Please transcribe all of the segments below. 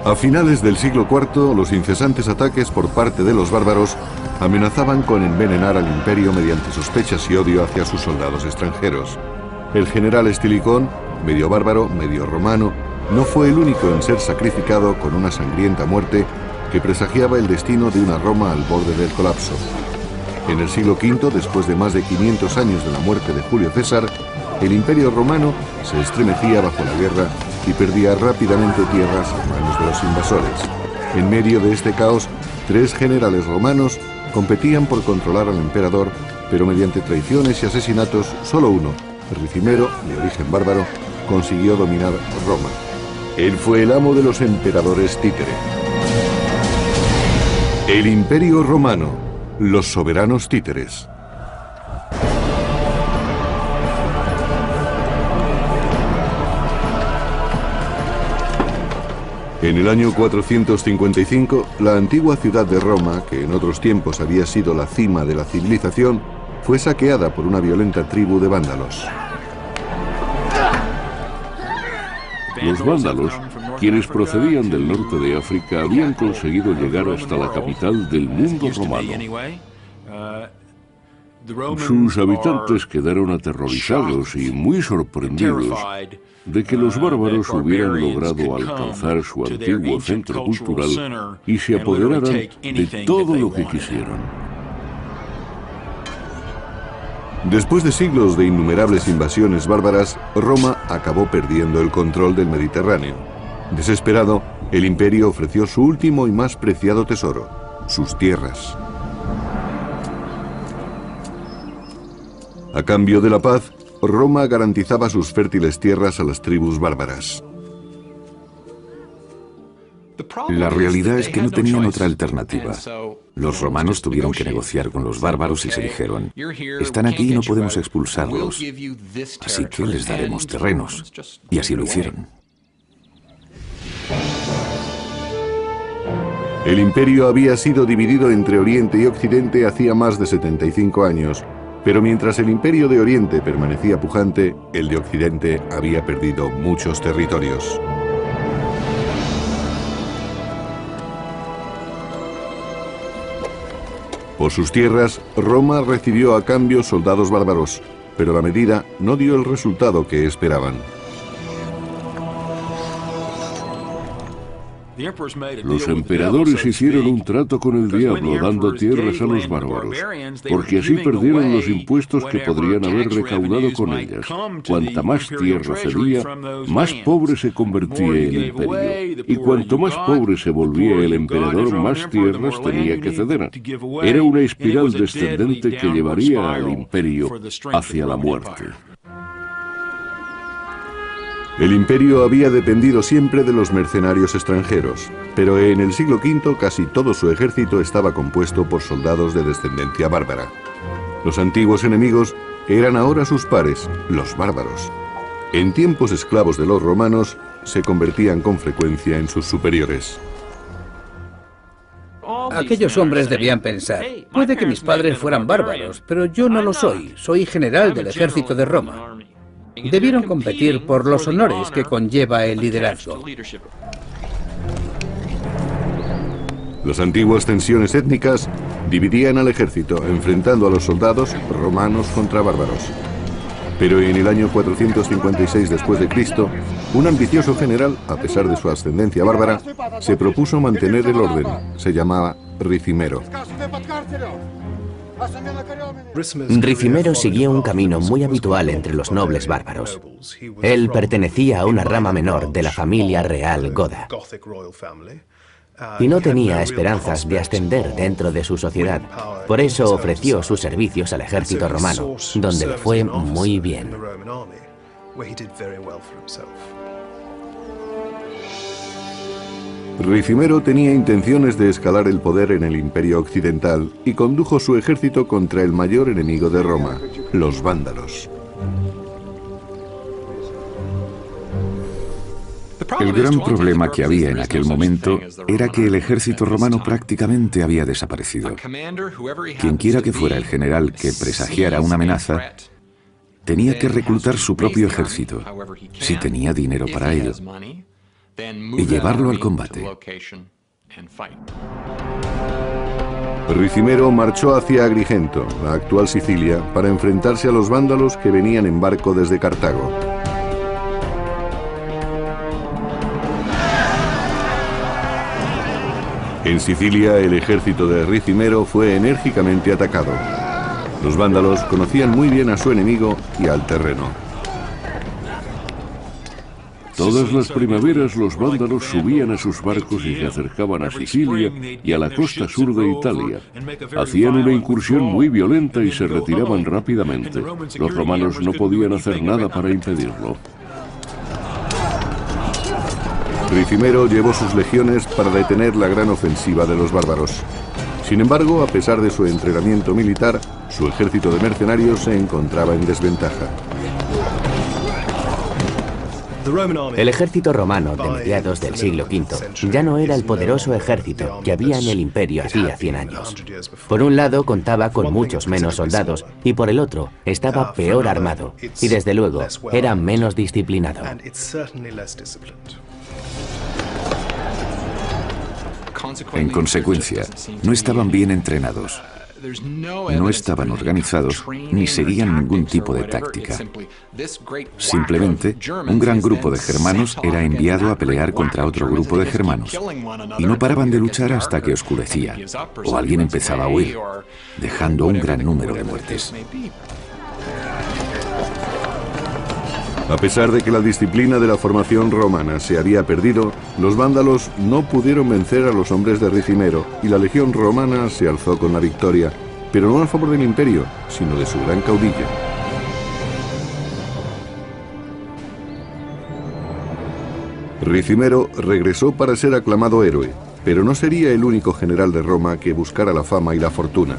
A finales del siglo IV, los incesantes ataques por parte de los bárbaros amenazaban con envenenar al imperio mediante sospechas y odio hacia sus soldados extranjeros. El general Estilicón, medio bárbaro, medio romano, no fue el único en ser sacrificado con una sangrienta muerte que presagiaba el destino de una Roma al borde del colapso. En el siglo V, después de más de 500 años de la muerte de Julio César, el imperio romano se estremecía bajo la guerra y perdía rápidamente tierras en manos de los invasores. En medio de este caos, 3 generales romanos competían por controlar al emperador, pero mediante traiciones y asesinatos, solo uno, Ricimero, de origen bárbaro, consiguió dominar Roma. Él fue el amo de los emperadores títere. El Imperio Romano, los soberanos títeres. En el año 455, la antigua ciudad de Roma, que en otros tiempos había sido la cima de la civilización, fue saqueada por una violenta tribu de vándalos. Los vándalos, quienes procedían del norte de África, habían conseguido llegar hasta la capital del mundo romano. Sus habitantes quedaron aterrorizados y muy sorprendidos de que los bárbaros hubieran logrado alcanzar su antiguo centro cultural y se apoderaran de todo lo que quisieran. Después de siglos de innumerables invasiones bárbaras, Roma acabó perdiendo el control del Mediterráneo. Desesperado, el imperio ofreció su último y más preciado tesoro, sus tierras. A cambio de la paz, Roma garantizaba sus fértiles tierras a las tribus bárbaras. La realidad es que no tenían otra alternativa. Los romanos tuvieron que negociar con los bárbaros y se dijeron: están aquí y no podemos expulsarlos, así que les daremos terrenos. Y así lo hicieron. El imperio había sido dividido entre Oriente y Occidente hacía más de 75 años, pero mientras el imperio de Oriente permanecía pujante, el de Occidente había perdido muchos territorios. Por sus tierras, Roma recibió a cambio soldados bárbaros, pero la medida no dio el resultado que esperaban. Los emperadores hicieron un trato con el diablo, dando tierras a los bárbaros, porque así perdieron los impuestos que podrían haber recaudado con ellas. Cuanta más tierra cedía, más pobre se convertía el imperio. Y cuanto más pobre se volvía el emperador, más tierras tenía que ceder. Era una espiral descendente que llevaría al imperio hacia la muerte. El imperio había dependido siempre de los mercenarios extranjeros, pero en el siglo V casi todo su ejército estaba compuesto por soldados de descendencia bárbara. Los antiguos enemigos eran ahora sus pares, los bárbaros. En tiempos esclavos de los romanos, se convertían con frecuencia en sus superiores. Aquellos hombres debían pensar: puede que mis padres fueran bárbaros, pero yo no lo soy, soy general del ejército de Roma. Debieron competir por los honores que conlleva el liderazgo. Las antiguas tensiones étnicas dividían al ejército, enfrentando a los soldados romanos contra bárbaros. Pero en el año 456 después de Cristo, un ambicioso general, a pesar de su ascendencia bárbara, se propuso mantener el orden. Se llamaba Ricimero. Ricimero siguió un camino muy habitual entre los nobles bárbaros. Él pertenecía a una rama menor de la familia real goda y no tenía esperanzas de ascender dentro de su sociedad. Por eso ofreció sus servicios al ejército romano, donde le fue muy bien. Ricimero tenía intenciones de escalar el poder en el imperio occidental y condujo su ejército contra el mayor enemigo de Roma, los vándalos. El gran problema que había en aquel momento era que el ejército romano prácticamente había desaparecido. Quienquiera que fuera el general que presagiara una amenaza, tenía que reclutar su propio ejército, si tenía dinero para ello. y llevarlo al combate. Ricimero marchó hacia Agrigento, la actual Sicilia, para enfrentarse a los vándalos que venían en barco desde Cartago. En Sicilia, el ejército de Ricimero fue enérgicamente atacado. Los vándalos conocían muy bien a su enemigo y al terreno. Todas las primaveras los vándalos subían a sus barcos y se acercaban a Sicilia y a la costa sur de Italia. Hacían una incursión muy violenta y se retiraban rápidamente. Los romanos no podían hacer nada para impedirlo. Ricimero llevó sus legiones para detener la gran ofensiva de los bárbaros. Sin embargo, a pesar de su entrenamiento militar, su ejército de mercenarios se encontraba en desventaja. El ejército romano de mediados del siglo V ya no era el poderoso ejército que había en el imperio hacía 100 años. Por un lado contaba con muchos menos soldados y por el otro estaba peor armado y desde luego era menos disciplinado. En consecuencia, no estaban bien entrenados, no estaban organizados ni seguían ningún tipo de táctica. Simplemente, un gran grupo de germanos era enviado a pelear contra otro grupo de germanos y no paraban de luchar hasta que oscurecía o alguien empezaba a huir, dejando un gran número de muertes. A pesar de que la disciplina de la formación romana se había perdido, los vándalos no pudieron vencer a los hombres de Ricimero y la legión romana se alzó con la victoria, pero no a favor del imperio, sino de su gran caudillo. Ricimero regresó para ser aclamado héroe, pero no sería el único general de Roma que buscara la fama y la fortuna.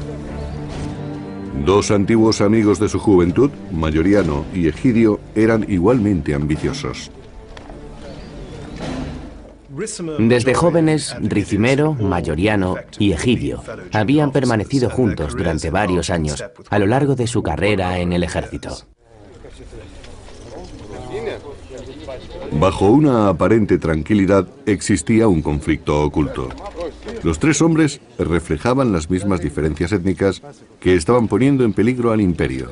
Dos antiguos amigos de su juventud, Mayoriano y Egidio, eran igualmente ambiciosos. Desde jóvenes, Ricimero, Mayoriano y Egidio habían permanecido juntos durante varios años a lo largo de su carrera en el ejército. Bajo una aparente tranquilidad existía un conflicto oculto. Los tres hombres reflejaban las mismas diferencias étnicas que estaban poniendo en peligro al imperio.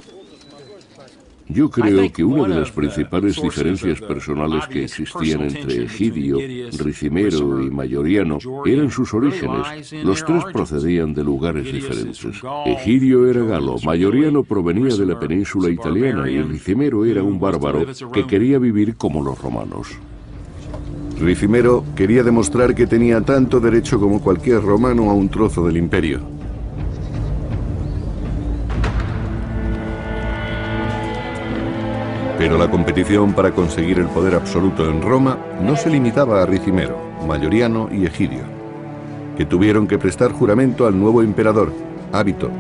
Yo creo que una de las principales diferencias personales que existían entre Egidio, Ricimero y Mayoriano eran sus orígenes. Los tres procedían de lugares diferentes. Egidio era galo, Mayoriano provenía de la península italiana y Ricimero era un bárbaro que quería vivir como los romanos. Ricimero quería demostrar que tenía tanto derecho como cualquier romano a un trozo del imperio. Pero la competición para conseguir el poder absoluto en Roma no se limitaba a Ricimero, Mayoriano y Egidio, que tuvieron que prestar juramento al nuevo emperador, Ábito,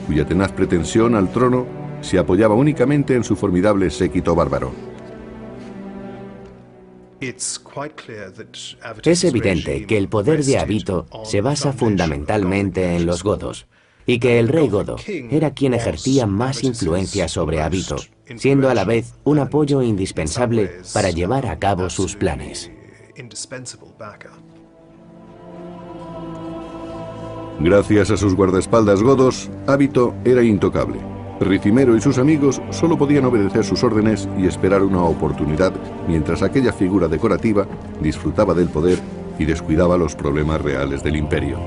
cuya tenaz pretensión al trono se apoyaba únicamente en su formidable séquito bárbaro. Es evidente que el poder de Ábito se basa fundamentalmente en los godos, y que el rey godo era quien ejercía más influencia sobre Ábito, siendo a la vez un apoyo indispensable para llevar a cabo sus planes. Gracias a sus guardaespaldas godos, Ábito era intocable. Ricimero y sus amigos solo podían obedecer sus órdenes y esperar una oportunidad, mientras aquella figura decorativa disfrutaba del poder y descuidaba los problemas reales del imperio.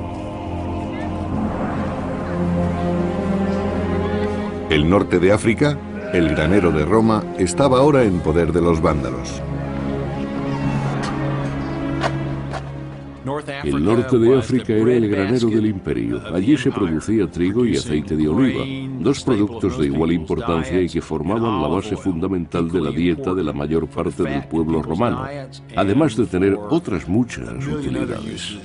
El norte de África, el granero de Roma, estaba ahora en poder de los vándalos. El norte de África era el granero del imperio. Allí se producía trigo y aceite de oliva, dos productos de igual importancia y que formaban la base fundamental de la dieta de la mayor parte del pueblo romano, además de tener otras muchas utilidades.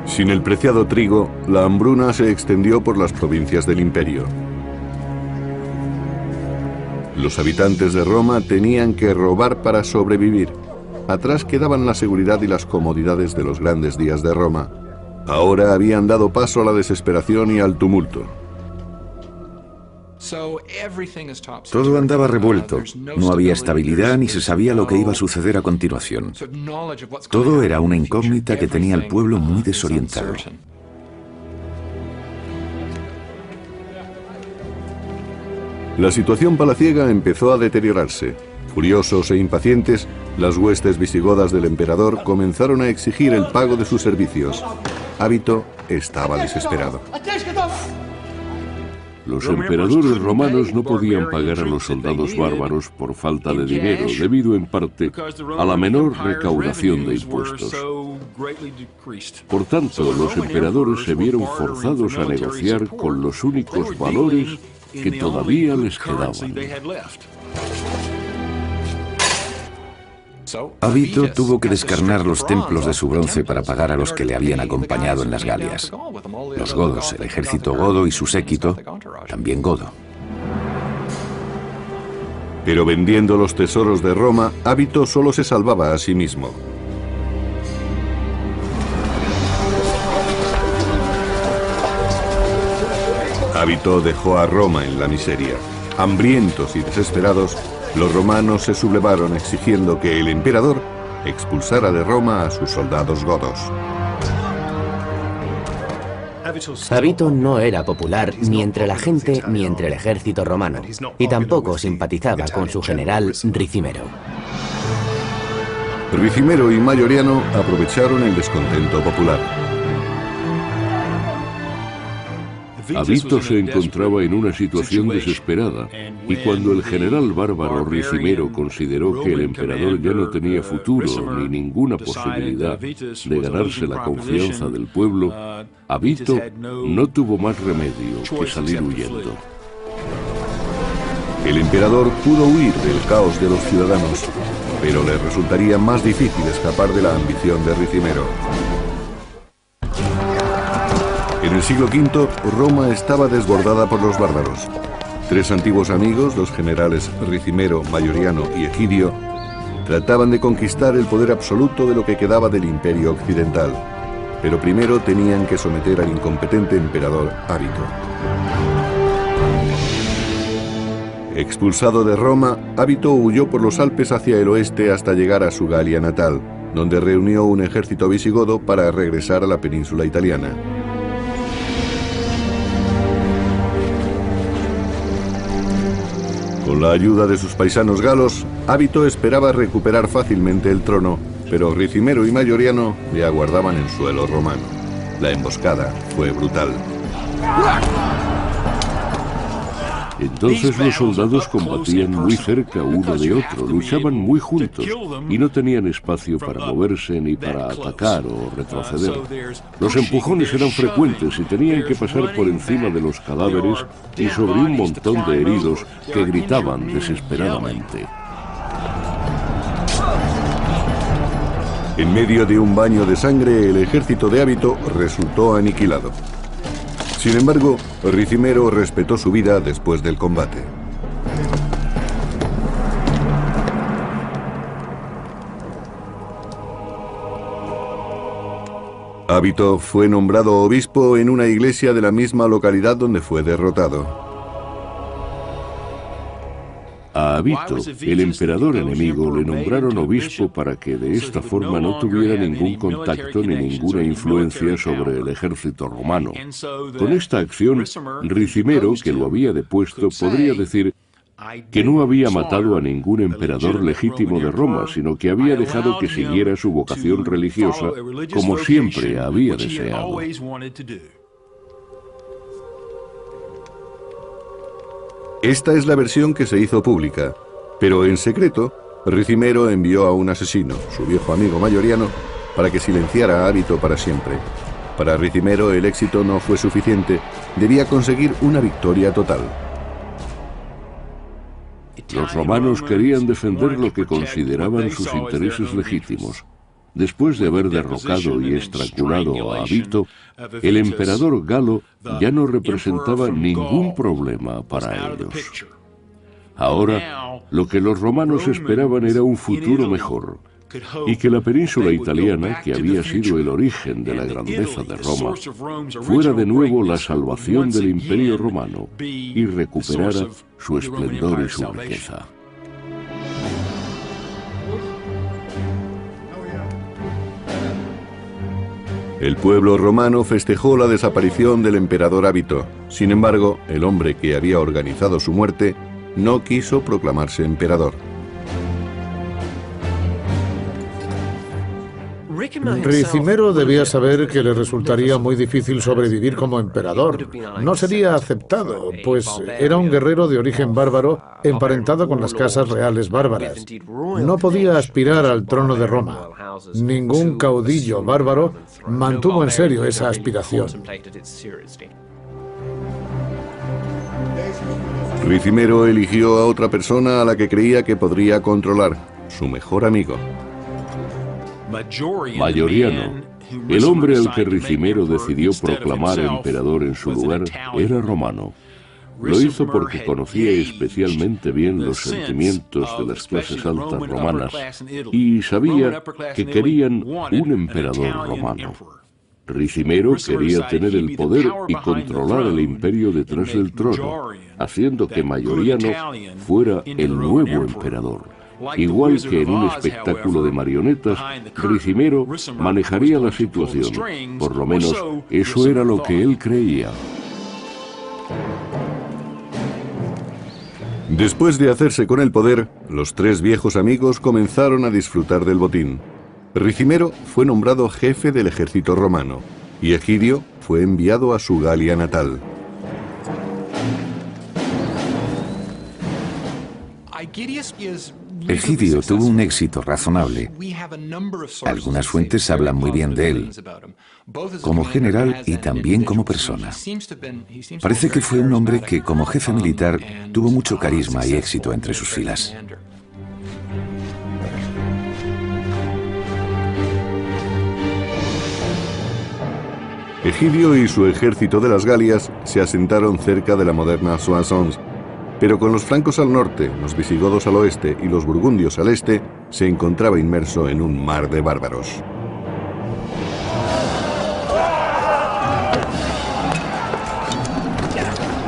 Sin el preciado trigo, la hambruna se extendió por las provincias del imperio. Los habitantes de Roma tenían que robar para sobrevivir. Atrás quedaban la seguridad y las comodidades de los grandes días de Roma. Ahora habían dado paso a la desesperación y al tumulto. Todo andaba revuelto, no había estabilidad ni se sabía lo que iba a suceder a continuación. Todo era una incógnita que tenía al pueblo muy desorientado. La situación palaciega empezó a deteriorarse. Furiosos e impacientes, las huestes visigodas del emperador comenzaron a exigir el pago de sus servicios. Ábito estaba desesperado. Los emperadores romanos no podían pagar a los soldados bárbaros por falta de dinero, debido en parte a la menor recaudación de impuestos. Por tanto, los emperadores se vieron forzados a negociar con los únicos valores que todavía les quedaban. Ábito tuvo que descarnar los templos de su bronce para pagar a los que le habían acompañado en las Galias. Los godos, el ejército godo y su séquito, también godo. Pero vendiendo los tesoros de Roma, Ábito solo se salvaba a sí mismo. Ábito dejó a Roma en la miseria. Hambrientos y desesperados, los romanos se sublevaron exigiendo que el emperador expulsara de Roma a sus soldados godos. Ábito no era popular ni entre la gente ni entre el ejército romano, y tampoco simpatizaba con su general Ricimero. Ricimero y Mayoriano aprovecharon el descontento popular. Ábito se encontraba en una situación desesperada, y cuando el general bárbaro Ricimero consideró que el emperador ya no tenía futuro ni ninguna posibilidad de ganarse la confianza del pueblo, Ábito no tuvo más remedio que salir huyendo. El emperador pudo huir del caos de los ciudadanos, pero le resultaría más difícil escapar de la ambición de Ricimero. En el siglo V, Roma estaba desbordada por los bárbaros. Tres antiguos amigos, los generales Ricimero, Mayoriano y Egidio, trataban de conquistar el poder absoluto de lo que quedaba del imperio occidental, pero primero tenían que someter al incompetente emperador Ábito. Expulsado de Roma, Ábito huyó por los Alpes hacia el oeste hasta llegar a su Galia natal, donde reunió un ejército visigodo para regresar a la península italiana. Con la ayuda de sus paisanos galos, Ábito esperaba recuperar fácilmente el trono, pero Ricimero y Mayoriano le aguardaban en suelo romano. La emboscada fue brutal. Entonces los soldados combatían muy cerca uno de otro, luchaban muy juntos y no tenían espacio para moverse ni para atacar o retroceder. Los empujones eran frecuentes y tenían que pasar por encima de los cadáveres y sobre un montón de heridos que gritaban desesperadamente. En medio de un baño de sangre, el ejército de Ábito resultó aniquilado. Sin embargo, Ricimero respetó su vida después del combate. Ábito fue nombrado obispo en una iglesia de la misma localidad donde fue derrotado. A Ábito, el emperador enemigo, le nombraron obispo para que de esta forma no tuviera ningún contacto ni ninguna influencia sobre el ejército romano. Con esta acción, Ricimero, que lo había depuesto, podría decir que no había matado a ningún emperador legítimo de Roma, sino que había dejado que siguiera su vocación religiosa como siempre había deseado. Esta es la versión que se hizo pública, pero en secreto, Ricimero envió a un asesino, su viejo amigo Mayoriano, para que silenciara a Ábito para siempre. Para Ricimero el éxito no fue suficiente, debía conseguir una victoria total. Los romanos querían defender lo que consideraban sus intereses legítimos. Después de haber derrocado y estrangulado a Ábito, el emperador galo ya no representaba ningún problema para ellos. Ahora, lo que los romanos esperaban era un futuro mejor, y que la península italiana, que había sido el origen de la grandeza de Roma, fuera de nuevo la salvación del Imperio Romano y recuperara su esplendor y su riqueza. El pueblo romano festejó la desaparición del emperador Ábito. Sin embargo, el hombre que había organizado su muerte no quiso proclamarse emperador. Ricimero debía saber que le resultaría muy difícil sobrevivir como emperador. No sería aceptado, pues era un guerrero de origen bárbaro emparentado con las casas reales bárbaras. No podía aspirar al trono de Roma. Ningún caudillo bárbaro mantuvo en serio esa aspiración. Ricimero eligió a otra persona a la que creía que podría controlar, su mejor amigo. Mayoriano, el hombre al que Ricimero decidió proclamar emperador en su lugar, era romano. Lo hizo porque conocía especialmente bien los sentimientos de las clases altas romanas y sabía que querían un emperador romano. Ricimero quería tener el poder y controlar el imperio detrás del trono, haciendo que Mayoriano fuera el nuevo emperador. Igual que en un espectáculo de marionetas, Ricimero manejaría la situación. Por lo menos, eso era lo que él creía. Después de hacerse con el poder, los tres viejos amigos comenzaron a disfrutar del botín. Ricimero fue nombrado jefe del ejército romano y Egidio fue enviado a su Galia natal. Egidio tuvo un éxito razonable. Algunas fuentes hablan muy bien de él, como general y también como persona. Parece que fue un hombre que, como jefe militar, tuvo mucho carisma y éxito entre sus filas. Egidio y su ejército de las Galias se asentaron cerca de la moderna Soissons, pero con los francos al norte, los visigodos al oeste y los burgundios al este, se encontraba inmerso en un mar de bárbaros.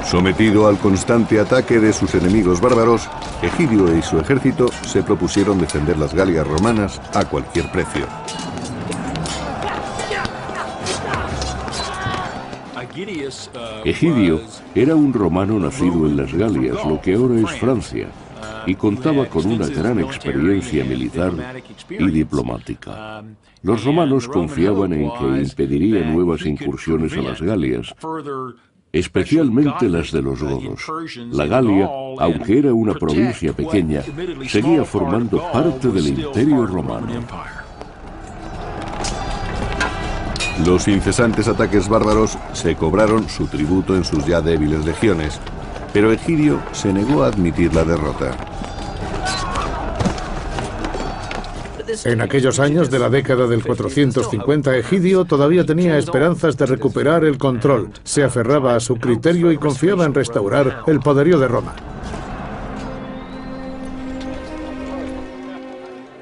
Sometido al constante ataque de sus enemigos bárbaros, Egidio y su ejército se propusieron defender las Galias romanas a cualquier precio. Egidio era un romano nacido en las Galias, lo que ahora es Francia, y contaba con una gran experiencia militar y diplomática. Los romanos confiaban en que impediría nuevas incursiones a las Galias, especialmente las de los godos. La Galia, aunque era una provincia pequeña, seguía formando parte del Imperio Romano. Los incesantes ataques bárbaros se cobraron su tributo en sus ya débiles legiones, pero Egidio se negó a admitir la derrota. En aquellos años de la década del 450, Egidio todavía tenía esperanzas de recuperar el control. Se aferraba a su criterio y confiaba en restaurar el poderío de Roma.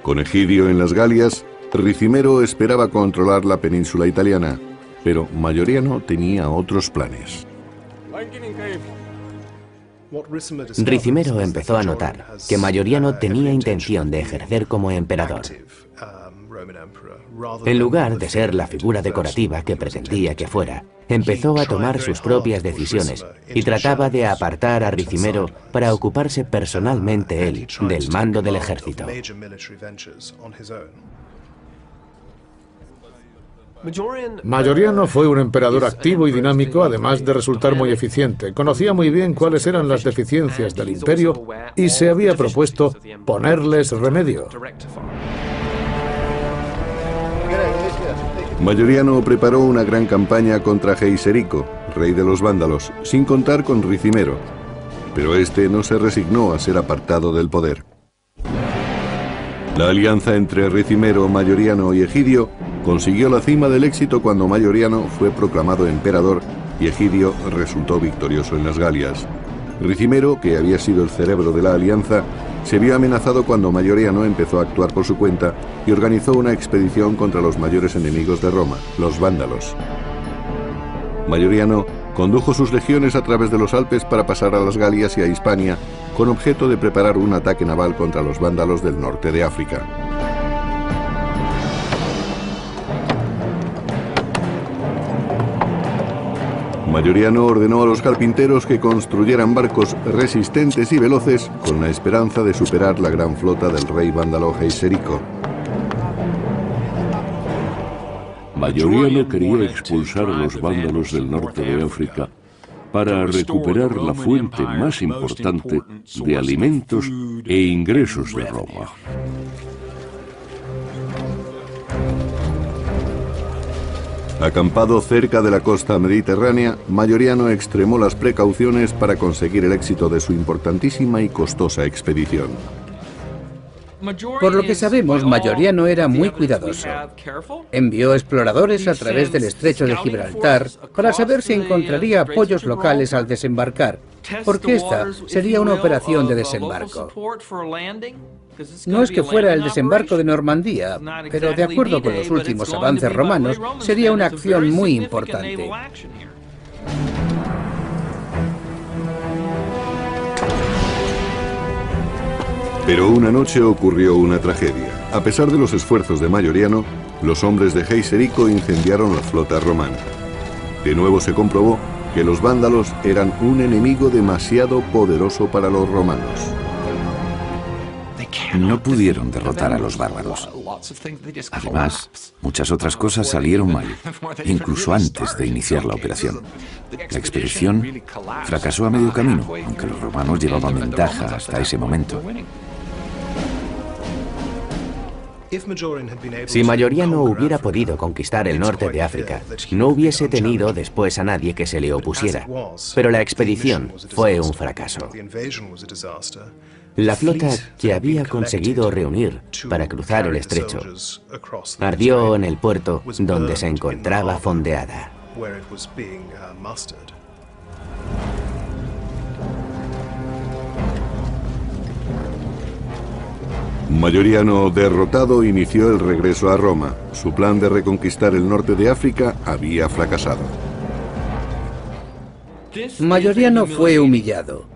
Con Egidio en las Galias, Ricimero esperaba controlar la península italiana, pero Mayoriano tenía otros planes. Ricimero empezó a notar que Mayoriano tenía intención de ejercer como emperador. En lugar de ser la figura decorativa que pretendía que fuera, empezó a tomar sus propias decisiones y trataba de apartar a Ricimero para ocuparse personalmente él del mando del ejército. Mayoriano fue un emperador activo y dinámico, además de resultar muy eficiente. Conocía muy bien cuáles eran las deficiencias del imperio y se había propuesto ponerles remedio. Mayoriano preparó una gran campaña contra Geiserico, rey de los vándalos, sin contar con Ricimero, pero este no se resignó a ser apartado del poder. La alianza entre Ricimero, Mayoriano y Egidio consiguió la cima del éxito cuando Mayoriano fue proclamado emperador y Egidio resultó victorioso en las Galias. Ricimero, que había sido el cerebro de la alianza, Se vio amenazado cuando Mayoriano empezó a actuar por su cuenta y organizó una expedición contra los mayores enemigos de Roma, los vándalos. Mayoriano condujo sus legiones a través de los Alpes para pasar a las Galias y a Hispania, con objeto de preparar un ataque naval contra los vándalos del norte de África. Mayoriano ordenó a los carpinteros que construyeran barcos resistentes y veloces con la esperanza de superar la gran flota del rey vándalo Geiserico. Mayoriano quería expulsar a los vándalos del norte de África para recuperar la fuente más importante de alimentos e ingresos de Roma. Acampado cerca de la costa mediterránea, Mayoriano extremó las precauciones para conseguir el éxito de su importantísima y costosa expedición. Por lo que sabemos, Mayoriano era muy cuidadoso. Envió exploradores a través del estrecho de Gibraltar para saber si encontraría apoyos locales al desembarcar, porque esta sería una operación de desembarco. No es que fuera el desembarco de Normandía, pero de acuerdo con los últimos avances romanos, sería una acción muy importante. Pero una noche ocurrió una tragedia. A pesar de los esfuerzos de Mayoriano, los hombres de Geiserico incendiaron la flota romana. De nuevo se comprobó que los vándalos eran un enemigo demasiado poderoso para los romanos. No pudieron derrotar a los bárbaros. Además, muchas otras cosas salieron mal, incluso antes de iniciar la operación. La expedición fracasó a medio camino, aunque los romanos llevaban ventaja hasta ese momento. Si Mayoriano hubiera podido conquistar el norte de África, no hubiese tenido después a nadie que se le opusiera. Pero la expedición fue un fracaso. La flota que había conseguido reunir para cruzar el estrecho ardió en el puerto donde se encontraba fondeada. Mayoriano, derrotado, inició el regreso a Roma. Su plan de reconquistar el norte de África había fracasado. Mayoriano fue humillado.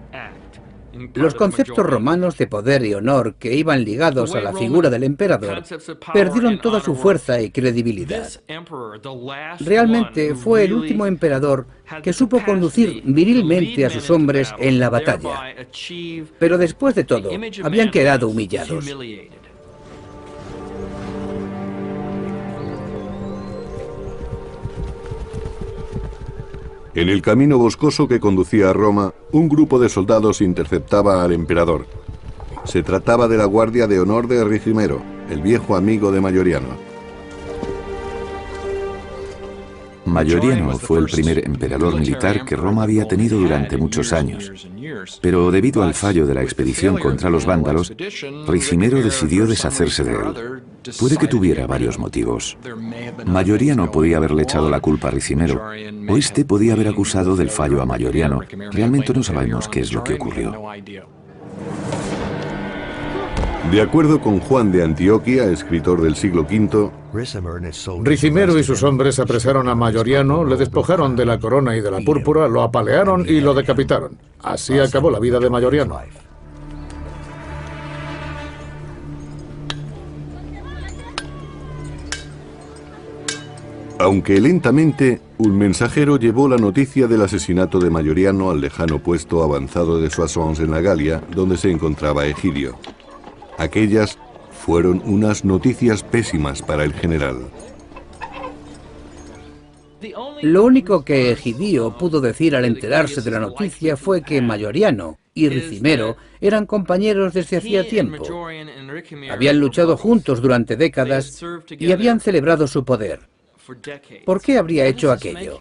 Los conceptos romanos de poder y honor que iban ligados a la figura del emperador perdieron toda su fuerza y credibilidad. Realmente fue el último emperador que supo conducir virilmente a sus hombres en la batalla. Pero después de todo, habían quedado humillados. En el camino boscoso que conducía a Roma, un grupo de soldados interceptaba al emperador. Se trataba de la Guardia de Honor de Ricimero, el viejo amigo de Mayoriano. Mayoriano fue el primer emperador militar que Roma había tenido durante muchos años. Pero debido al fallo de la expedición contra los vándalos, Ricimero decidió deshacerse de él. Puede que tuviera varios motivos. Mayoriano podía haberle echado la culpa a Ricimero, o este podía haber acusado del fallo a Mayoriano. Realmente no sabemos qué es lo que ocurrió. De acuerdo con Juan de Antioquía, escritor del siglo V, Ricimero y sus hombres apresaron a Mayoriano, le despojaron de la corona y de la púrpura, lo apalearon y lo decapitaron. Así acabó la vida de Mayoriano. Aunque lentamente, un mensajero llevó la noticia del asesinato de Mayoriano al lejano puesto avanzado de Soissons en la Galia, donde se encontraba Egidio. Aquellas fueron unas noticias pésimas para el general. Lo único que Egidio pudo decir al enterarse de la noticia fue que Mayoriano y Ricimero eran compañeros desde hacía tiempo. Habían luchado juntos durante décadas y habían celebrado su poder. ¿Por qué habría hecho aquello?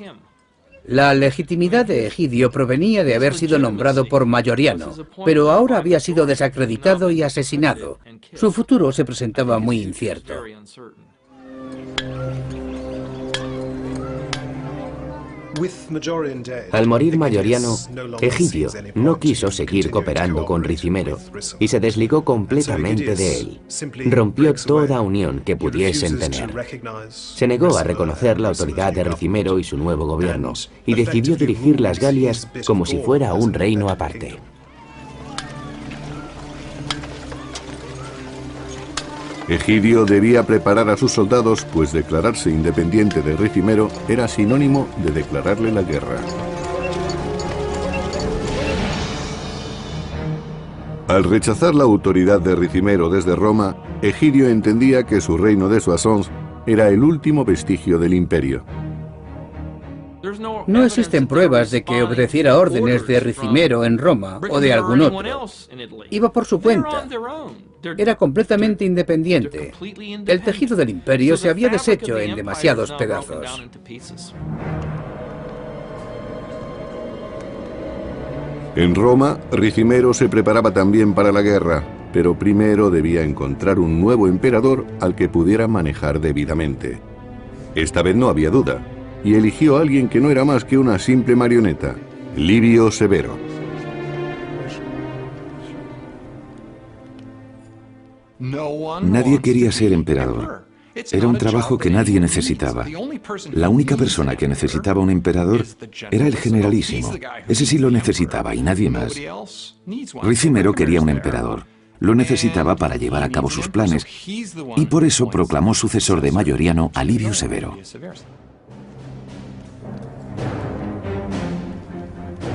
La legitimidad de Egidio provenía de haber sido nombrado por Mayoriano, pero ahora había sido desacreditado y asesinado. Su futuro se presentaba muy incierto. Al morir Mayoriano, Egidio no quiso seguir cooperando con Ricimero y se desligó completamente de él. Rompió toda unión que pudiesen tener. Se negó a reconocer la autoridad de Ricimero y su nuevo gobierno y decidió dirigir las Galias como si fuera un reino aparte. Egidio debía preparar a sus soldados, pues declararse independiente de Ricimero era sinónimo de declararle la guerra. Al rechazar la autoridad de Ricimero desde Roma, Egidio entendía que su reino de Soissons era el último vestigio del imperio. No existen pruebas de que obedeciera órdenes de Ricimero en Roma o de algún otro. Iba por su cuenta. Era completamente independiente. El tejido del imperio se había deshecho en demasiados pedazos. En Roma, Ricimero se preparaba también para la guerra, pero primero debía encontrar un nuevo emperador al que pudiera manejar debidamente. Esta vez no había duda, y eligió a alguien que no era más que una simple marioneta, Livio Severo. Nadie quería ser emperador. Era un trabajo que nadie necesitaba. La única persona que necesitaba un emperador era el generalísimo. Ese sí lo necesitaba y nadie más. Ricimero quería un emperador. Lo necesitaba para llevar a cabo sus planes y por eso proclamó sucesor de Mayoriano a Livio Severo.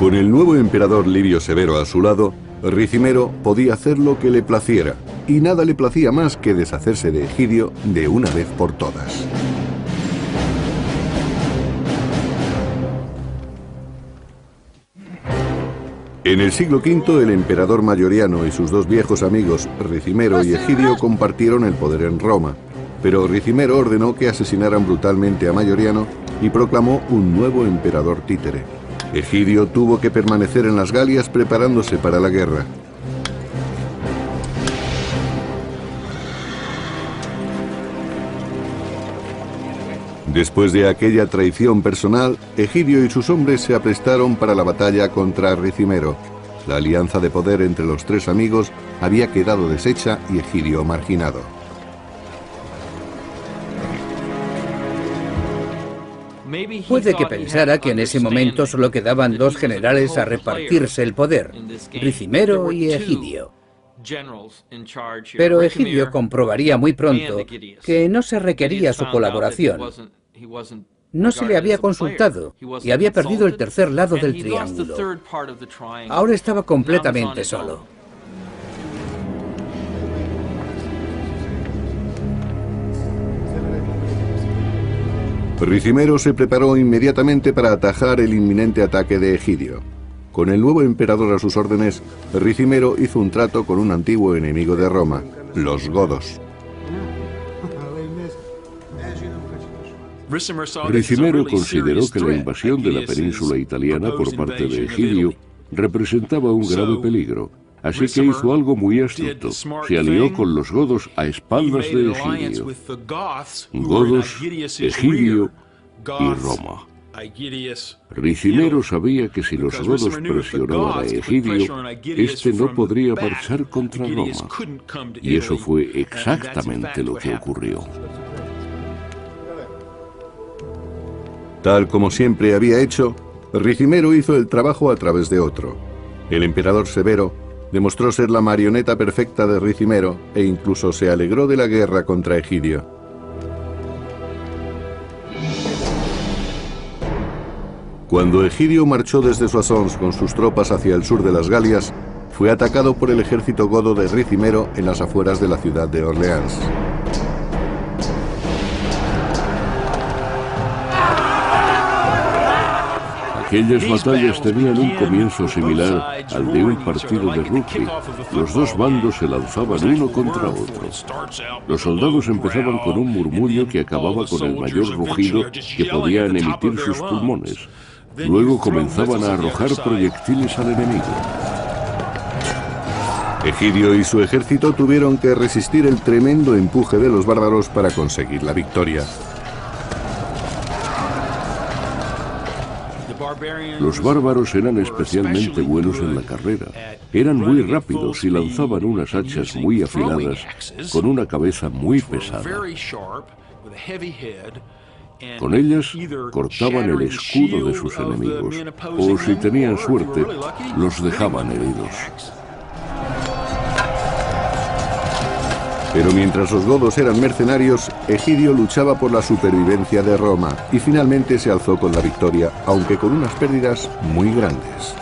Con el nuevo emperador Livio Severo a su lado, Ricimero podía hacer lo que le placiera, y nada le placía más que deshacerse de Egidio de una vez por todas. En el siglo V, el emperador Mayoriano y sus dos viejos amigos, Ricimero y Egidio, compartieron el poder en Roma, pero Ricimero ordenó que asesinaran brutalmente a Mayoriano y proclamó un nuevo emperador títere. Egidio tuvo que permanecer en las Galias preparándose para la guerra. Después de aquella traición personal, Egidio y sus hombres se aprestaron para la batalla contra Ricimero. La alianza de poder entre los tres amigos había quedado deshecha y Egidio marginado. Puede que pensara que en ese momento solo quedaban dos generales a repartirse el poder, Ricimero y Egidio. Pero Egidio comprobaría muy pronto que no se requería su colaboración. No se le había consultado y había perdido el tercer lado del triángulo. Ahora estaba completamente solo. Ricimero se preparó inmediatamente para atajar el inminente ataque de Egidio. Con el nuevo emperador a sus órdenes, Ricimero hizo un trato con un antiguo enemigo de Roma, los godos. Ricimero consideró que la invasión de la península italiana por parte de Egidio representaba un grave peligro, así que hizo algo muy astuto. Se alió con los godos a espaldas de Egidio. Godos, Egidio y Roma. Ricimero sabía que si los godos presionaban a Egidio, éste no podría marchar contra Roma. Y eso fue exactamente lo que ocurrió. Tal como siempre había hecho, Ricimero hizo el trabajo a través de otro. El emperador Severo demostró ser la marioneta perfecta de Ricimero e incluso se alegró de la guerra contra Egidio. Cuando Egidio marchó desde Soissons con sus tropas hacia el sur de las Galias, fue atacado por el ejército godo de Ricimero en las afueras de la ciudad de Orleans. Aquellas batallas tenían un comienzo similar al de un partido de rugby. Los dos bandos se lanzaban uno contra otro. Los soldados empezaban con un murmullo que acababa con el mayor rugido que podían emitir sus pulmones. Luego comenzaban a arrojar proyectiles al enemigo. Egidio y su ejército tuvieron que resistir el tremendo empuje de los bárbaros para conseguir la victoria. Los bárbaros eran especialmente buenos en la carrera. Eran muy rápidos y lanzaban unas hachas muy afiladas con una cabeza muy pesada. Con ellas cortaban el escudo de sus enemigos, o si tenían suerte, los dejaban heridos. Pero mientras los godos eran mercenarios, Egidio luchaba por la supervivencia de Roma y finalmente se alzó con la victoria, aunque con unas pérdidas muy grandes.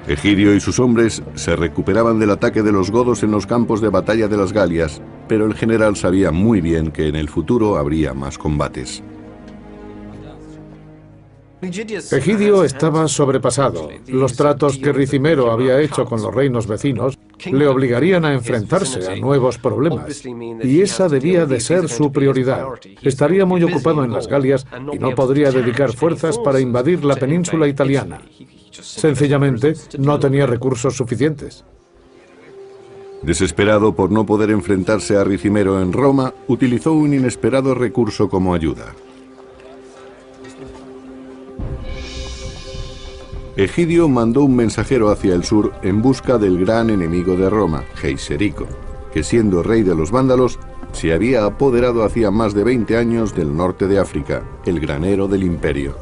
Egidio y sus hombres se recuperaban del ataque de los godos en los campos de batalla de las Galias, pero el general sabía muy bien que en el futuro habría más combates. Egidio estaba sobrepasado. Los tratos que Ricimero había hecho con los reinos vecinos le obligarían a enfrentarse a nuevos problemas, y esa debía de ser su prioridad. Estaría muy ocupado en las Galias y no podría dedicar fuerzas para invadir la península italiana. Sencillamente, no tenía recursos suficientes. Desesperado por no poder enfrentarse a Ricimero en Roma, utilizó un inesperado recurso como ayuda. Egidio mandó un mensajero hacia el sur en busca del gran enemigo de Roma, Geiserico, que siendo rey de los vándalos, se había apoderado hacía más de 20 años del norte de África, el granero del imperio.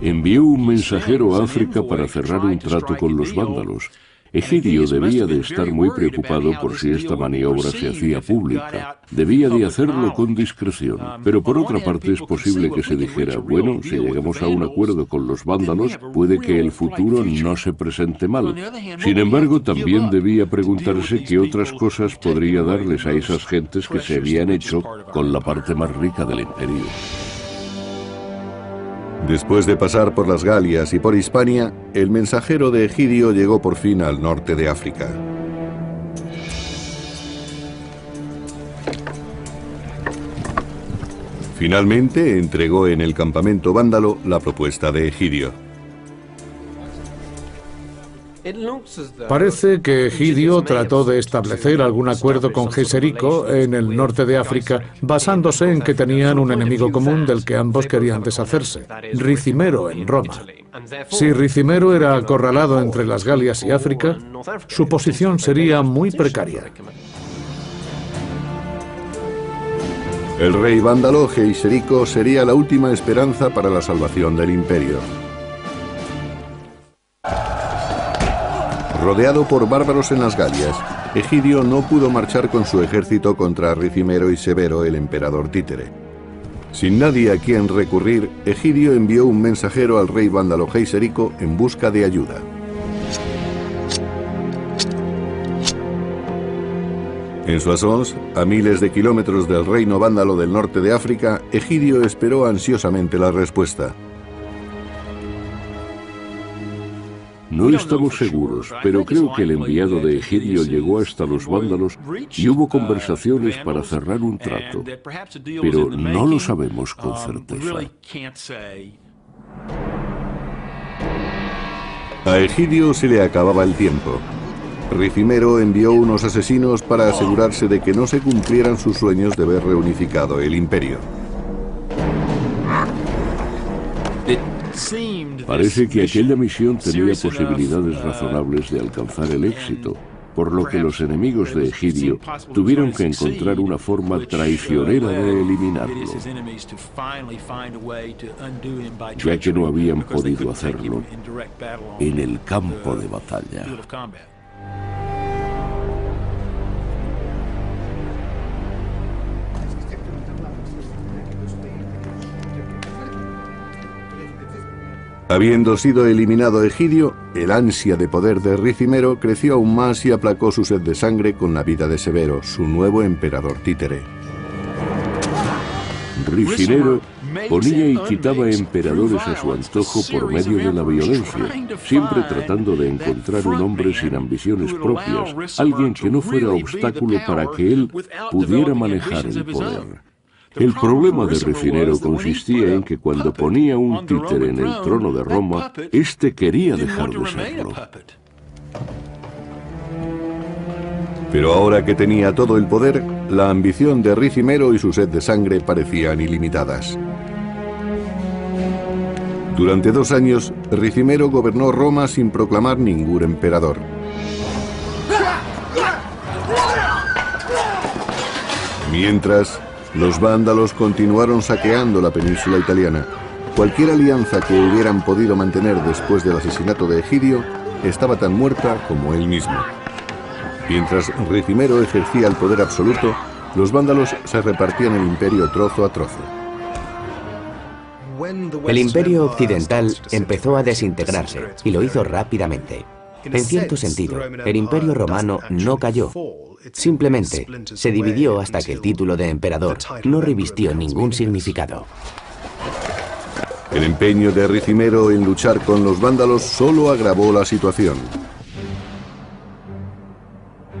Envió un mensajero a África para cerrar un trato con los vándalos. Egidio debía de estar muy preocupado por si esta maniobra se hacía pública. Debía de hacerlo con discreción, pero por otra parte es posible que se dijera, bueno, si llegamos a un acuerdo con los vándalos, puede que el futuro no se presente mal. Sin embargo, también debía preguntarse qué otras cosas podría darles a esas gentes que se habían hecho con la parte más rica del imperio. Después de pasar por las Galias y por Hispania, el mensajero de Egidio llegó por fin al norte de África. Finalmente entregó en el campamento vándalo la propuesta de Egidio. Parece que Egidio trató de establecer algún acuerdo con Geiserico en el norte de África, basándose en que tenían un enemigo común del que ambos querían deshacerse, Ricimero en Roma. Si Ricimero era acorralado entre las Galias y África, su posición sería muy precaria. El rey vándalo Geiserico sería la última esperanza para la salvación del imperio. Rodeado por bárbaros en las Galias, Egidio no pudo marchar con su ejército contra Ricimero y Severo, el emperador títere. Sin nadie a quien recurrir, Egidio envió un mensajero al rey vándalo Geiserico en busca de ayuda. En Soissons, a miles de kilómetros del reino vándalo del norte de África, Egidio esperó ansiosamente la respuesta. No estamos seguros, pero creo que el enviado de Egidio llegó hasta los vándalos y hubo conversaciones para cerrar un trato, pero no lo sabemos con certeza. A Egidio se le acababa el tiempo. Ricimero envió unos asesinos para asegurarse de que no se cumplieran sus sueños de ver reunificado el imperio. Parece que aquella misión tenía posibilidades razonables de alcanzar el éxito, por lo que los enemigos de Egidio tuvieron que encontrar una forma traicionera de eliminarlo, ya que no habían podido hacerlo en el campo de batalla. Habiendo sido eliminado Egidio, el ansia de poder de Ricimero creció aún más y aplacó su sed de sangre con la vida de Severo, su nuevo emperador títere. Ricimero ponía y quitaba emperadores a su antojo por medio de la violencia, siempre tratando de encontrar un hombre sin ambiciones propias, alguien que no fuera obstáculo para que él pudiera manejar el poder. El problema de Ricimero consistía en que cuando ponía un títere en el trono de Roma, éste quería dejar de serlo. Pero ahora que tenía todo el poder, la ambición de Ricimero y su sed de sangre parecían ilimitadas. Durante 2 años, Ricimero gobernó Roma sin proclamar ningún emperador. Mientras, los vándalos continuaron saqueando la península italiana. Cualquier alianza que hubieran podido mantener después del asesinato de Egidio estaba tan muerta como él mismo. Mientras Ricimero ejercía el poder absoluto, los vándalos se repartían el imperio trozo a trozo. El imperio occidental empezó a desintegrarse y lo hizo rápidamente. En cierto sentido, el imperio romano no cayó. Simplemente se dividió hasta que el título de emperador no revistió ningún significado. El empeño de Ricimero en luchar con los vándalos solo agravó la situación.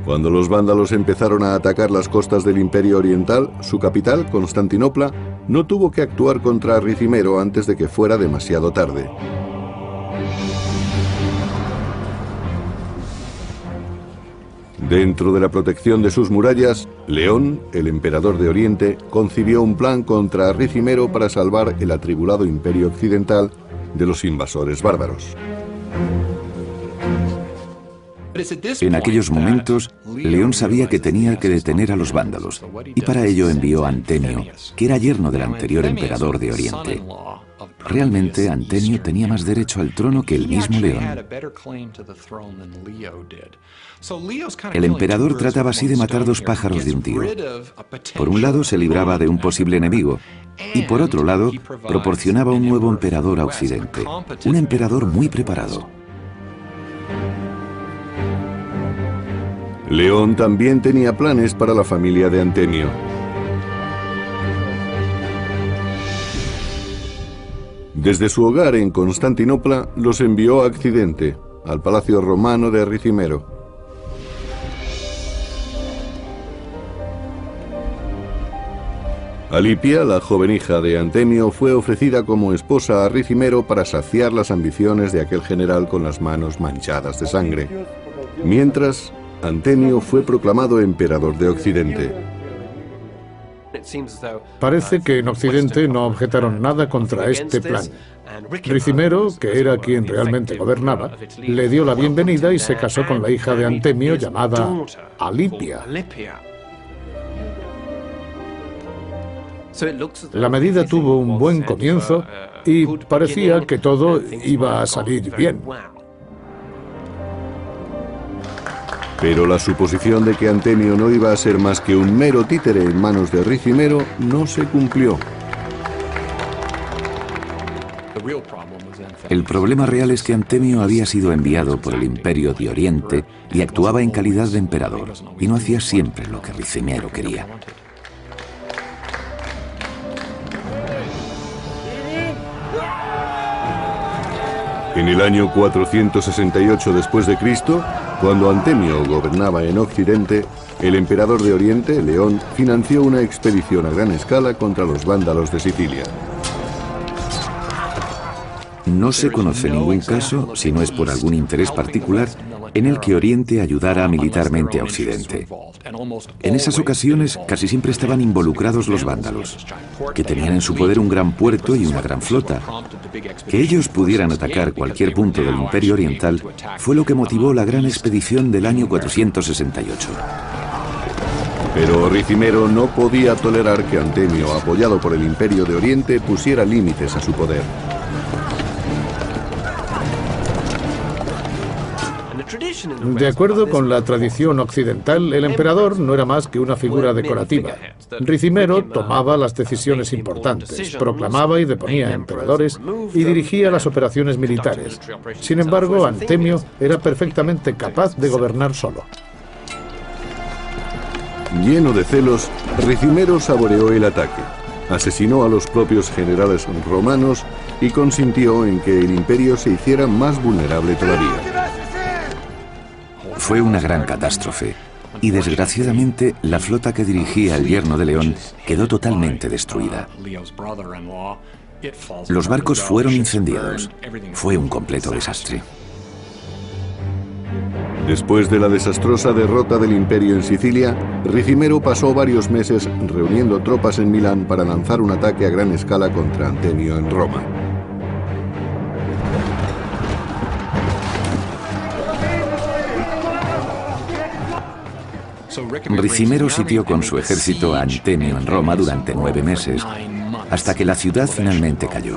Cuando los vándalos empezaron a atacar las costas del Imperio Oriental, su capital, Constantinopla, no tuvo que actuar contra Ricimero antes de que fuera demasiado tarde. Dentro de la protección de sus murallas, León, el emperador de Oriente, concibió un plan contra Ricimero para salvar el atribulado Imperio Occidental de los invasores bárbaros. En aquellos momentos, León sabía que tenía que detener a los vándalos, y para ello envió a Antemio, que era yerno del anterior emperador de Oriente. Realmente, Antemio tenía más derecho al trono que el mismo León. El emperador trataba así de matar 2 pájaros de un tiro. Por un lado, se libraba de un posible enemigo, y por otro lado, proporcionaba un nuevo emperador a Occidente, un emperador muy preparado. León también tenía planes para la familia de Antemio. Desde su hogar en Constantinopla los envió a Occidente, al palacio romano de Ricimero. Alipia, la joven hija de Antemio, fue ofrecida como esposa a Ricimero para saciar las ambiciones de aquel general con las manos manchadas de sangre. Mientras, Antemio fue proclamado emperador de Occidente. Parece que en Occidente no objetaron nada contra este plan. Ricimero, que era quien realmente gobernaba, le dio la bienvenida y se casó con la hija de Antemio llamada Alipia. La medida tuvo un buen comienzo y parecía que todo iba a salir bien. Pero la suposición de que Antemio no iba a ser más que un mero títere en manos de Ricimero no se cumplió. El problema real es que Antemio había sido enviado por el Imperio de Oriente y actuaba en calidad de emperador, y no hacía siempre lo que Ricimero quería. En el año 468 después de Cristo, cuando Antemio gobernaba en Occidente, el emperador de Oriente, León, financió una expedición a gran escala contra los vándalos de Sicilia. No se conoce ningún caso, si no es por algún interés particular, en el que Oriente ayudara militarmente a Occidente. En esas ocasiones casi siempre estaban involucrados los vándalos, que tenían en su poder un gran puerto y una gran flota. Que ellos pudieran atacar cualquier punto del Imperio Oriental fue lo que motivó la gran expedición del año 468. Pero Ricimero no podía tolerar que Antemio, apoyado por el Imperio de Oriente, pusiera límites a su poder. De acuerdo con la tradición occidental, el emperador no era más que una figura decorativa. Ricimero tomaba las decisiones importantes, proclamaba y deponía emperadores y dirigía las operaciones militares. Sin embargo, Antemio era perfectamente capaz de gobernar solo. Lleno de celos, Ricimero saboreó el ataque. Asesinó a los propios generales romanos y consintió en que el imperio se hiciera más vulnerable todavía. Fue una gran catástrofe, y desgraciadamente la flota que dirigía el yerno de León quedó totalmente destruida. Los barcos fueron incendiados. Fue un completo desastre. Después de la desastrosa derrota del Imperio en Sicilia, Ricimero pasó varios meses reuniendo tropas en Milán para lanzar un ataque a gran escala contra Antemio en Roma. Ricimero sitió con su ejército a Antemio en Roma durante 9 meses, hasta que la ciudad finalmente cayó.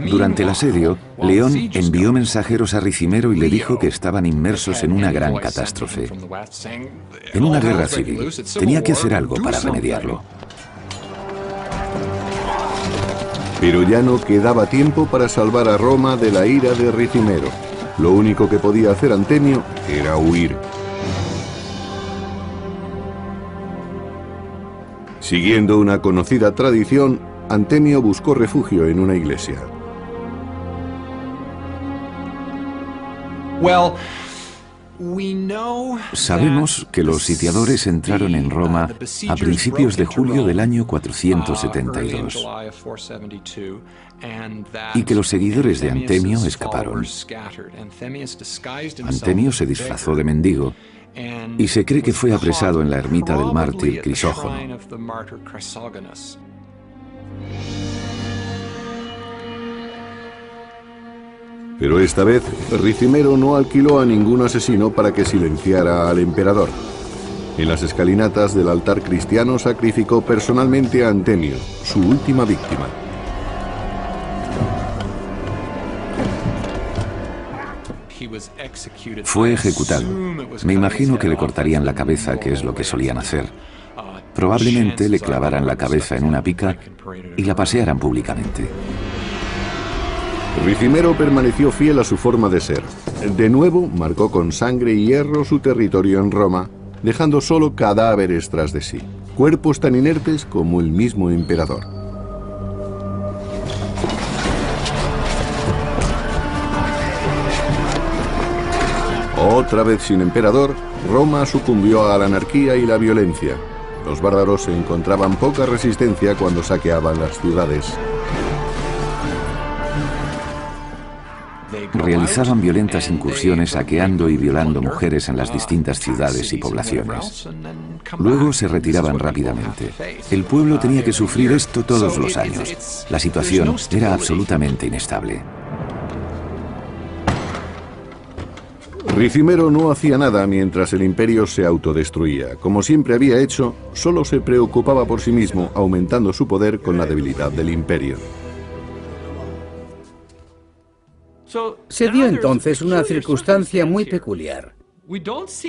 Durante el asedio, León envió mensajeros a Ricimero y le dijo que estaban inmersos en una gran catástrofe. En una guerra civil, tenía que hacer algo para remediarlo. Pero ya no quedaba tiempo para salvar a Roma de la ira de Ricimero. Lo único que podía hacer Antemio era huir. Siguiendo una conocida tradición, Antemio buscó refugio en una iglesia. Sabemos que los sitiadores entraron en Roma a principios de julio del año 472 y que los seguidores de Antemio escaparon. Antemio se disfrazó de mendigo y se cree que fue apresado en la ermita del mártir Crisógono. Pero esta vez, Ricimero no alquiló a ningún asesino para que silenciara al emperador. En las escalinatas del altar cristiano sacrificó personalmente a Antemio, su última víctima. Fue ejecutado. Me imagino que le cortarían la cabeza, que es lo que solían hacer. Probablemente le clavaran la cabeza en una pica y la pasearan públicamente. Ricimero permaneció fiel a su forma de ser. De nuevo, marcó con sangre y hierro su territorio en Roma, dejando solo cadáveres tras de sí, cuerpos tan inertes como el mismo emperador. Otra vez sin emperador, Roma sucumbió a la anarquía y la violencia. Los bárbaros se encontraban poca resistencia cuando saqueaban las ciudades. Realizaban violentas incursiones saqueando y violando mujeres en las distintas ciudades y poblaciones. Luego se retiraban rápidamente. El pueblo tenía que sufrir esto todos los años. La situación era absolutamente inestable. Ricimero no hacía nada mientras el imperio se autodestruía. Como siempre había hecho, solo se preocupaba por sí mismo, aumentando su poder con la debilidad del imperio. Se dio entonces una circunstancia muy peculiar.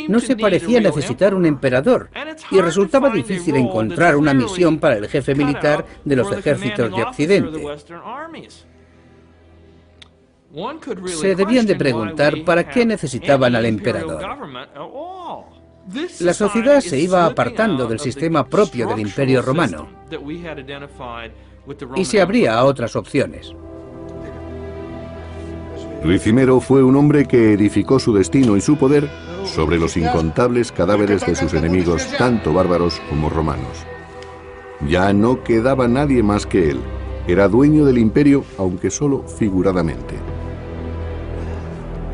No se parecía necesitar un emperador, y resultaba difícil encontrar una misión para el jefe militar de los ejércitos de Occidente. Se debían de preguntar para qué necesitaban al emperador. La sociedad se iba apartando del sistema propio del Imperio Romano y se abría a otras opciones. Ricimero fue un hombre que edificó su destino y su poder sobre los incontables cadáveres de sus enemigos, tanto bárbaros como romanos. Ya no quedaba nadie más que él. Era dueño del imperio, aunque solo figuradamente.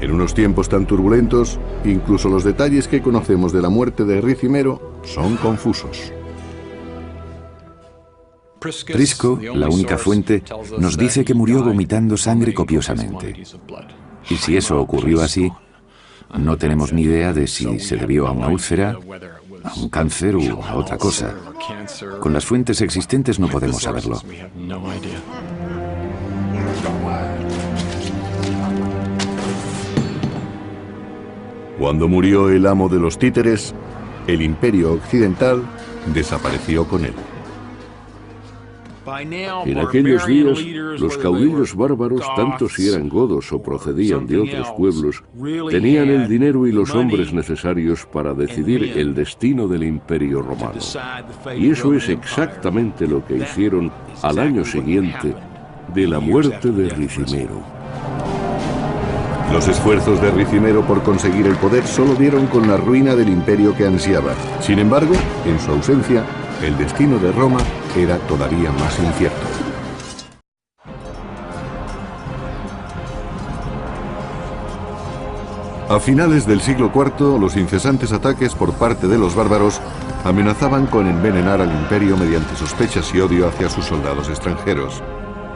En unos tiempos tan turbulentos, incluso los detalles que conocemos de la muerte de Ricimero son confusos. Prisco, la única fuente, nos dice que murió vomitando sangre copiosamente. Y si eso ocurrió así, no tenemos ni idea de si se debió a una úlcera, a un cáncer o a otra cosa. Con las fuentes existentes no podemos saberlo. Cuando murió el amo de los títeres, el imperio occidental desapareció con él. En aquellos días, los caudillos bárbaros, tanto si eran godos o procedían de otros pueblos, tenían el dinero y los hombres necesarios para decidir el destino del Imperio Romano. Y eso es exactamente lo que hicieron al año siguiente de la muerte de Ricimero. Los esfuerzos de Ricimero por conseguir el poder solo dieron con la ruina del imperio que ansiaba. Sin embargo, en su ausencia, el destino de Roma era todavía más incierto. A finales del siglo IV, los incesantes ataques por parte de los bárbaros amenazaban con envenenar al imperio mediante sospechas y odio hacia sus soldados extranjeros.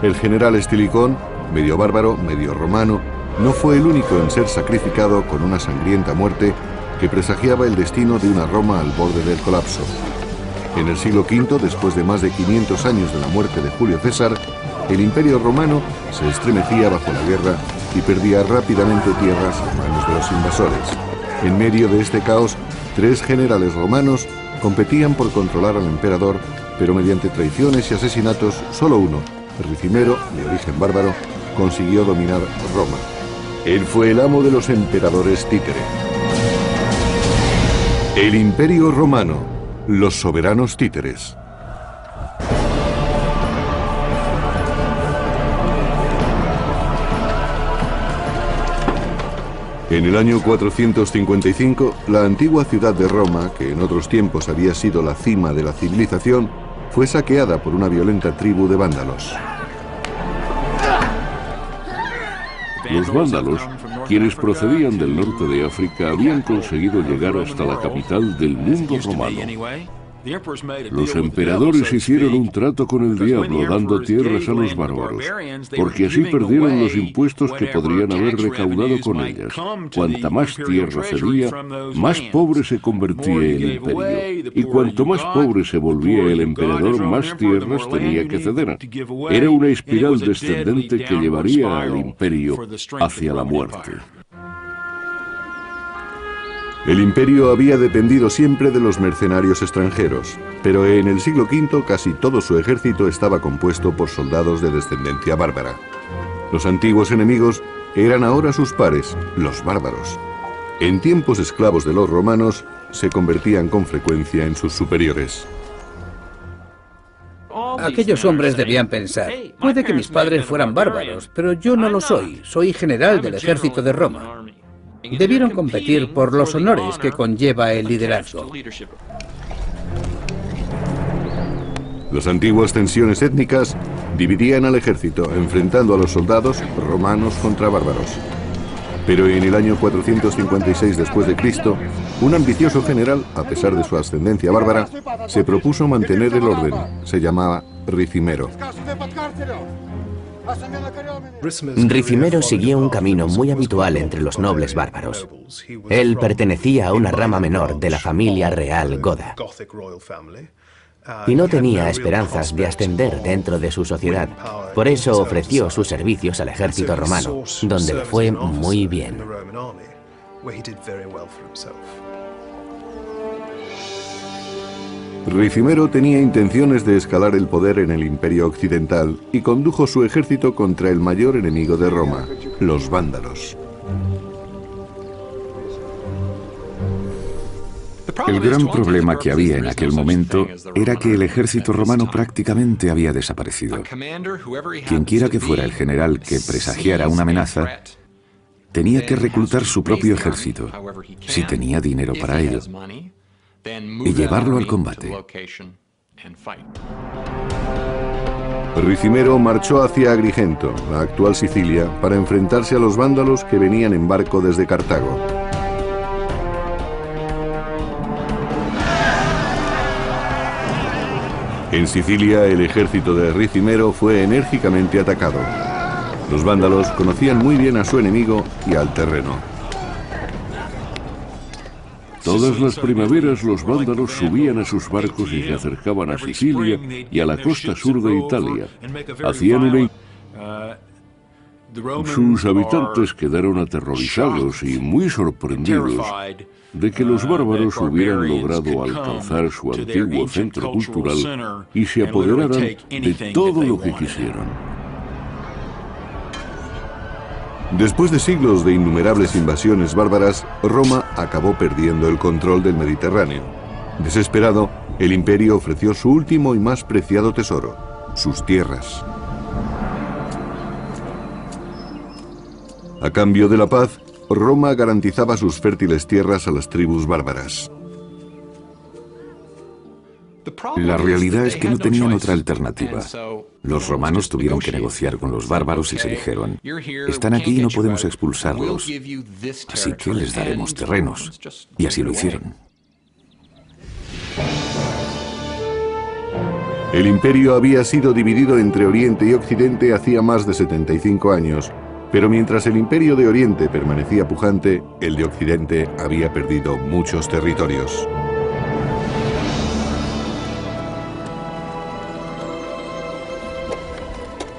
El general Estilicón, medio bárbaro, medio romano, no fue el único en ser sacrificado con una sangrienta muerte que presagiaba el destino de una Roma al borde del colapso. En el siglo V, después de más de 500 años de la muerte de Julio César, el imperio romano se estremecía bajo la guerra y perdía rápidamente tierras en manos de los invasores. En medio de este caos, 3 generales romanos competían por controlar al emperador, pero mediante traiciones y asesinatos, solo uno, Ricimero, de origen bárbaro, consiguió dominar Roma. Él fue el amo de los emperadores títere. El Imperio Romano, los soberanos títeres. En el año 455, la antigua ciudad de Roma, que en otros tiempos había sido la cima de la civilización, fue saqueada por una violenta tribu de vándalos. Los vándalos, quienes procedían del norte de África, habían conseguido llegar hasta la capital del mundo romano. Los emperadores hicieron un trato con el diablo, dando tierras a los bárbaros, porque así perdieron los impuestos que podrían haber recaudado con ellas. Cuanta más tierra cedía, más pobre se convertía el imperio. Y cuanto más pobre se volvía el emperador, más tierras tenía que ceder. Era una espiral descendente que llevaría al imperio hacia la muerte. El imperio había dependido siempre de los mercenarios extranjeros, pero en el siglo V casi todo su ejército estaba compuesto por soldados de descendencia bárbara. Los antiguos enemigos eran ahora sus pares, los bárbaros. En tiempos esclavos de los romanos, se convertían con frecuencia en sus superiores. Aquellos hombres debían pensar, puede que mis padres fueran bárbaros, pero yo no lo soy, soy general del ejército de Roma. Debieron competir por los honores que conlleva el liderazgo. Las antiguas tensiones étnicas dividían al ejército, enfrentando a los soldados romanos contra bárbaros. Pero en el año 456 después de Cristo, un ambicioso general, a pesar de su ascendencia bárbara, se propuso mantener el orden. Se llamaba Ricimero. Ricimero seguía un camino muy habitual entre los nobles bárbaros. Él pertenecía a una rama menor de la familia real goda y no tenía esperanzas de ascender dentro de su sociedad. Por eso ofreció sus servicios al ejército romano, donde le fue muy bien. Ricimero tenía intenciones de escalar el poder en el Imperio Occidental y condujo su ejército contra el mayor enemigo de Roma, los vándalos. El gran problema que había en aquel momento era que el ejército romano prácticamente había desaparecido. Quienquiera que fuera el general que presagiara una amenaza, tenía que reclutar su propio ejército, si tenía dinero para ello, y llevarlo al combate. Ricimero marchó hacia Agrigento, la actual Sicilia, para enfrentarse a los vándalos que venían en barco desde Cartago. En Sicilia, el ejército de Ricimero fue enérgicamente atacado. Los vándalos conocían muy bien a su enemigo y al terreno. Todas las primaveras los vándalos subían a sus barcos y se acercaban a Sicilia y a la costa sur de Italia. Hacían una... Sus habitantes quedaron aterrorizados y muy sorprendidos de que los bárbaros hubieran logrado alcanzar su antiguo centro cultural y se apoderaran de todo lo que quisieran. Después de siglos de innumerables invasiones bárbaras, Roma acabó perdiendo el control del Mediterráneo. Desesperado, el imperio ofreció su último y más preciado tesoro, sus tierras. A cambio de la paz, Roma garantizaba sus fértiles tierras a las tribus bárbaras. La realidad es que no tenían otra alternativa. Los romanos tuvieron que negociar con los bárbaros y se dijeron, están aquí y no podemos expulsarlos, así que les daremos terrenos. Y así lo hicieron. El imperio había sido dividido entre Oriente y Occidente hacía más de 75 años, pero mientras el imperio de Oriente permanecía pujante, el de Occidente había perdido muchos territorios.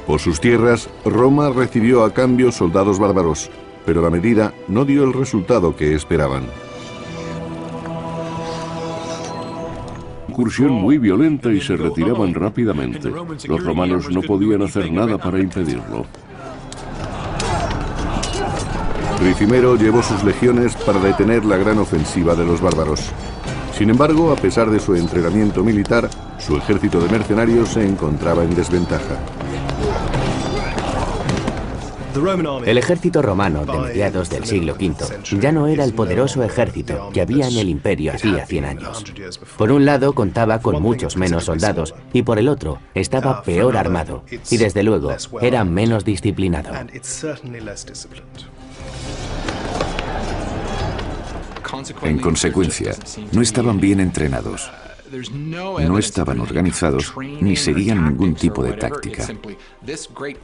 Por sus tierras, Roma recibió a cambio soldados bárbaros, pero la medida no dio el resultado que esperaban. Incursión muy violenta y se retiraban rápidamente. Los romanos no podían hacer nada para impedirlo. Ricimero llevó sus legiones para detener la gran ofensiva de los bárbaros. Sin embargo, a pesar de su entrenamiento militar, su ejército de mercenarios se encontraba en desventaja. El ejército romano de mediados del siglo V ya no era el poderoso ejército que había en el imperio hacía 100 años. Por un lado contaba con muchos menos soldados y por el otro estaba peor armado y desde luego era menos disciplinado. En consecuencia, no estaban bien entrenados. No estaban organizados ni seguían ningún tipo de táctica.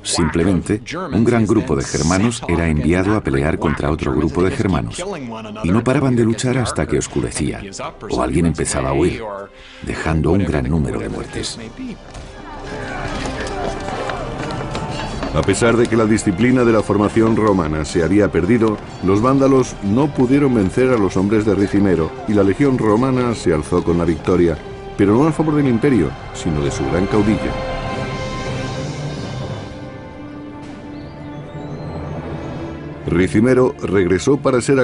Simplemente, un gran grupo de germanos era enviado a pelear contra otro grupo de germanos y no paraban de luchar hasta que oscurecía o alguien empezaba a huir, dejando un gran número de muertes. A pesar de que la disciplina de la formación romana se había perdido, los vándalos no pudieron vencer a los hombres de Ricimero y la legión romana se alzó con la victoria, pero no a favor del imperio, sino de su gran caudillo. Ricimero regresó para ser